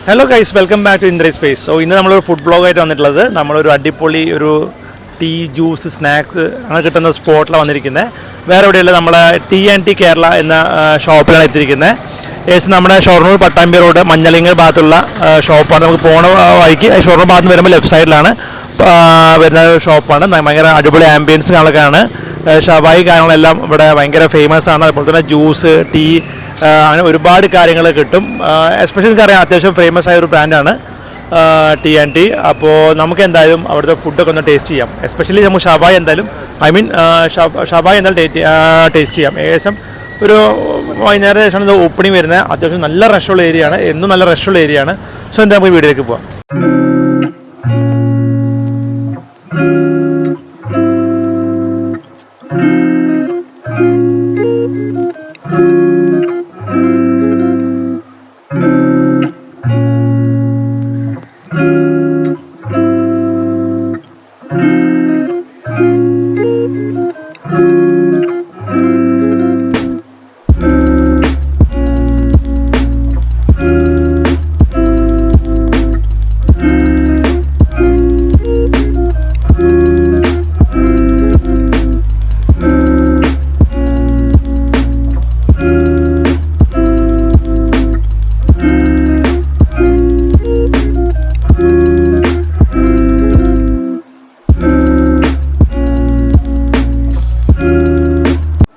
Hello guys, welcome back to ഇൻഡ്രൈ space. So ഇന്ന് നമ്മളൊരു ഫുഡ് ബ്ലോഗായിട്ട് വന്നിട്ടുള്ളത് നമ്മളൊരു അടിപൊളി ഒരു ടീ ജ്യൂസ് സ്നാക്സ് അങ്ങനെ കിട്ടുന്ന സ്പോട്ടിലാണ് വന്നിരിക്കുന്നത്. വേറെ എവിടെയല്ല, നമ്മളെ T&T കേരള എന്ന ഷോപ്പിലാണ് എത്തിയിരിക്കുന്നത്. ഏകദേശം നമ്മുടെ ഷൊർണൂർ പട്ടാമ്പി റോഡ് മഞ്ഞളിങ്ങൽ ഭാഗത്തുള്ള ഷോപ്പാണ്. നമുക്ക് പോണ വഴിക്ക് ഷൊർണൂർ ഭാഗത്ത് നിന്ന് വരുമ്പോൾ ലെഫ്റ്റ് സൈഡിലാണ് വരുന്ന ഷോപ്പാണ്. ഭയങ്കര അടിപൊളി ആംബിയൻസ് കാര്യങ്ങളൊക്കെയാണ്. ഷവായി കാര്യങ്ങളെല്ലാം ഇവിടെ ഭയങ്കര ഫേമസ് ആണ്. അതുപോലെ തന്നെ ജ്യൂസ്, ടീ, അങ്ങനെ ഒരുപാട് കാര്യങ്ങൾ കിട്ടും. എസ്പെഷ്യലി അറിയാം, അത്യാവശ്യം ഫേമസ് ആയ ഒരു ബ്രാൻഡാണ് T&T. അപ്പോൾ നമുക്ക് എന്തായാലും അവിടുത്തെ ഫുഡൊക്കെ ഒന്ന് ടേസ്റ്റ് ചെയ്യാം. എസ്പെഷ്യലി നമുക്ക് ഷവായി എന്തായാലും ഷവായി എന്തായാലും ടേസ്റ്റ് ചെയ്യാം. ഏകദേശം ഒരു വൈകുന്നേരം ശേഷമാണ് ഇത് ഓപ്പണിംഗ് വരുന്നത്. അത്യാവശ്യം നല്ല റഷുള്ള ഏരിയയാണ്, എന്നും നല്ല റഷുള്ള ഏരിയയാണ്. സോ എന്താ നമുക്ക് വീഡിയോയിലേക്ക് പോവാം.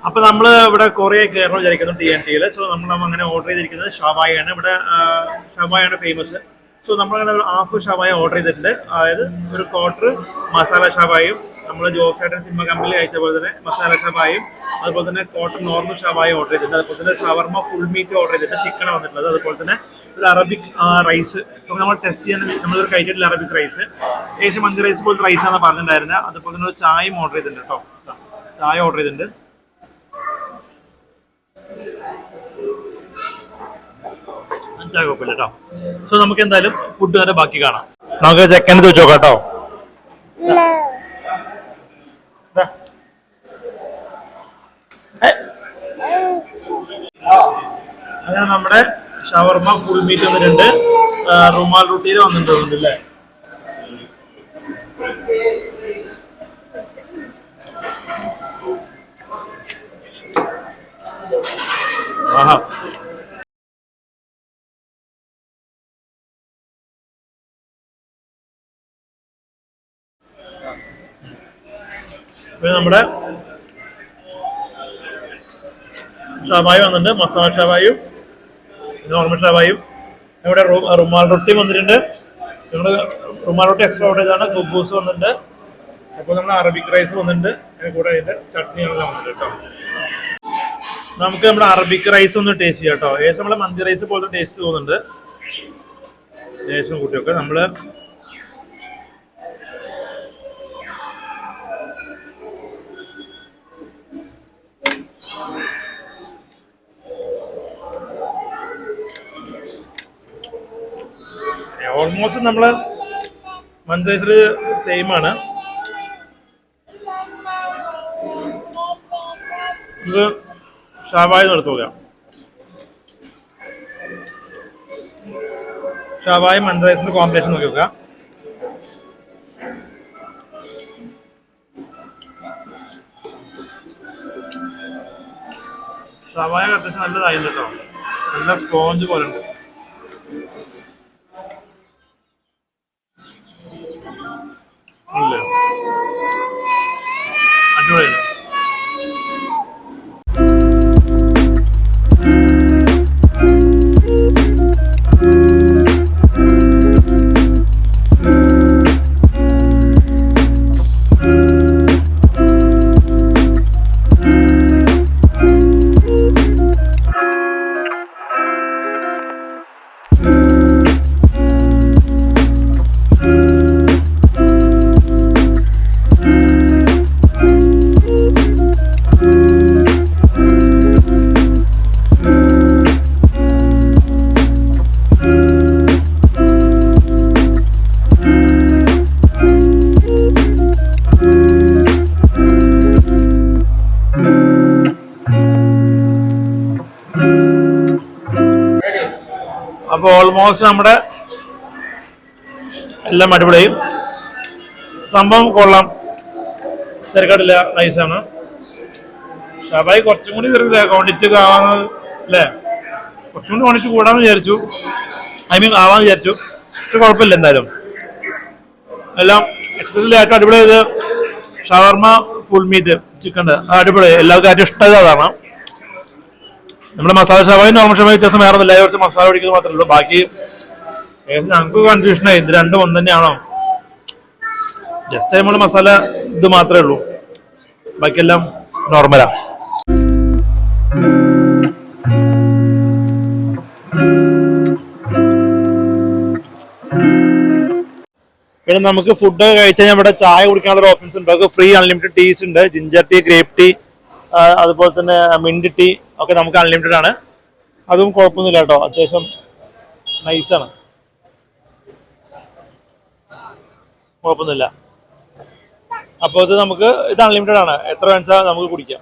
അപ്പോൾ നമ്മൾ ഇവിടെ കുറേ കയറണം വിചാരിക്കുന്നു T&Tയിൽ. സോ നമ്മൾ അങ്ങനെ ഓർഡർ ചെയ്തിരിക്കുന്നത് ഷവായാണ്. ഇവിടെ ഷവായാണ് ഫേമസ്. സോ നമ്മളങ്ങനെ ഒരു ഹാഫ് ഷവായ ഓർഡർ ചെയ്തിട്ടുണ്ട്. അതായത് ഒരു ക്വാർട്ടർ മസാല ഷവായും, നമ്മൾ ജോസേട്ടൻ സിനിമ കമ്പനിയിൽ കഴിച്ച പോലെ തന്നെ മസാല ഷവായും, അതുപോലെ തന്നെ ക്വാർട്ടർ നോർമൽ ഷവായ ഓർഡർ ചെയ്തിട്ടുണ്ട്. അതുപോലെ തന്നെ ഷവർമ ഫുൾ മീറ്റ് ഓർഡർ ചെയ്തിട്ട് ചിക്കൻ വന്നിട്ടുള്ളത്. അതുപോലെ തന്നെ ഒരു അറബിക് റൈസ്. അപ്പോൾ നമ്മൾ ടെസ്റ്റ് ചെയ്യാൻ നമ്മളൊരു കഴിച്ചിട്ടില്ല അറബിക് റൈസ്. ഏകദേശം മന്തി റൈസ് പോലത്തെ റൈസാണ് പറഞ്ഞിട്ടുണ്ടായിരുന്നത്. അതുപോലെ തന്നെ ഒരു ചായയും ഓർഡർ ചെയ്തിട്ടുണ്ട് കേട്ടോ. ചായ ഓർഡർ ചെയ്തിട്ടുണ്ട്. കുഴപ്പമില്ല കേട്ടോ. സോ നമുക്ക് എന്തായാലും ഫുഡ് വരെ ബാക്കി കാണാം. നമുക്ക് ചെക്കൻ വെച്ച് നോക്കാം കേട്ടോ. അങ്ങനെ നമ്മുടെ ഷവർമ ഫുൾ മീറ്റ് വന്നിട്ടുണ്ട്. റുമാൽ റൊട്ടിയിൽ വന്നിട്ടുണ്ട് അല്ലേ. ആഹാ, നമ്മുടെ ഷവായി വന്നിട്ടുണ്ട്, മസാല ഷവായും നോർമൽ ഷവായും. ഇവിടെ റുമാൽ റൊട്ടി വന്നിട്ടുണ്ട്. നമ്മൾ റുമാൽ റൊട്ടി എക്സ്ട്രാ ഓർഡർ ചെയ്താണ്. കുബൂസ് വന്നിട്ടുണ്ട്. അപ്പോൾ നമ്മൾ അറബിക് റൈസ് വന്നിട്ടുണ്ട്. അതിന് കൂടെ അതിൻ്റെ ചട്നികളെല്ലാം വന്നിട്ടുണ്ട് കേട്ടോ. നമുക്ക് നമ്മുടെ അറബിക് റൈസ് ഒന്ന് ടേസ്റ്റ് ചെയ്യാം കേട്ടോ. ഏകദേശം നമ്മളെ മന്തി റൈസ് പോലത്തെ ടേസ്റ്റ് തോന്നുന്നുണ്ട്. ഏകദേശം കൂട്ടിയൊക്കെ നമ്മൾ ഓൾമോസ്റ്റ് നമ്മള് മന്തി റൈസില് സെയിം ആണ്. ഇത് ഷവായി എടുത്ത് നോക്കാം. ഷവായി മന്തി റൈസിന്റെ കോമ്പിനേഷൻ നോക്കി നോക്കാം. ഷവായ അത്യാവശ്യം നല്ലതായിരുന്നു കേട്ടോ. നല്ല സ്പോഞ്ച് പോലെ ഉണ്ട്. അടിപൊളിയല്ലേ. അപ്പോൾ ഓൾമോസ്റ്റ് നമ്മുടെ എല്ലാം അടിപൊളി. സംഭവം കൊള്ളാം, തിരക്കാടില്ല, നൈസാണ്. ഷവായി കുറച്ചും കൂടി ക്വാണ്ടിറ്റി ആവാന്ന് അല്ലേ, കുറച്ചും കൂടി ക്വാണ്ടിറ്റി കൂടാന്ന് വിചാരിച്ചു, ഐ മീൻ ആവാന്ന് വിചാരിച്ചു. പക്ഷെ കുഴപ്പമില്ല, എന്തായാലും എല്ലാം എക്സ്പെഷ്യലി ആയിട്ട് അടിപൊളി. ഇത് ഷവർമ ഫുൾ മീറ്റ് ചിക്കൻ അടിപൊളി, എല്ലാവർക്കും ഏറ്റവും ഇഷ്ടമായത് അതാണ്. നമ്മുടെ മസാല ഷവായി നോർമൽ ഷവായി വ്യത്യാസം വേറെ ഒന്നുമില്ല, കുറച്ച് മസാല പിടിക്കുന്നത് മാത്രമേ ഉള്ളൂ. ബാക്കി ഞങ്ങൾക്ക് കൺഫ്യൂഷനായി, ഇത് രണ്ടും ഒന്ന് തന്നെയാണോ. ജസ്റ്റ് നമ്മൾ മസാല ഇത് മാത്രമേ ഉള്ളൂ, ബാക്കിയെല്ലാം നോർമലാ. പിന്നെ നമുക്ക് ഫുഡ് കഴിച്ചാൽ നമ്മുടെ ചായ കുടിക്കാനുള്ള ഓപ്ഷൻസ് ഉണ്ട്. നമുക്ക് ഫ്രീ അൺലിമിറ്റഡ് ടീസ് ഉണ്ട്, ജിഞ്ചർ ടീ, ഗ്രേപ്പ് ടീ, അതുപോലെ തന്നെ മിന്റ് ടീ ഒക്കെ നമുക്ക് അൺലിമിറ്റഡ് ആണ്. അതും കുഴപ്പമൊന്നുമില്ല കേട്ടോ, അത്യാവശ്യം നൈസാണ്, കുഴപ്പമൊന്നുമില്ല. അപ്പോൾ ഇത് അൺലിമിറ്റഡ് ആണ്, എത്ര വേണമെച്ചാൽ നമുക്ക് കുടിക്കാം.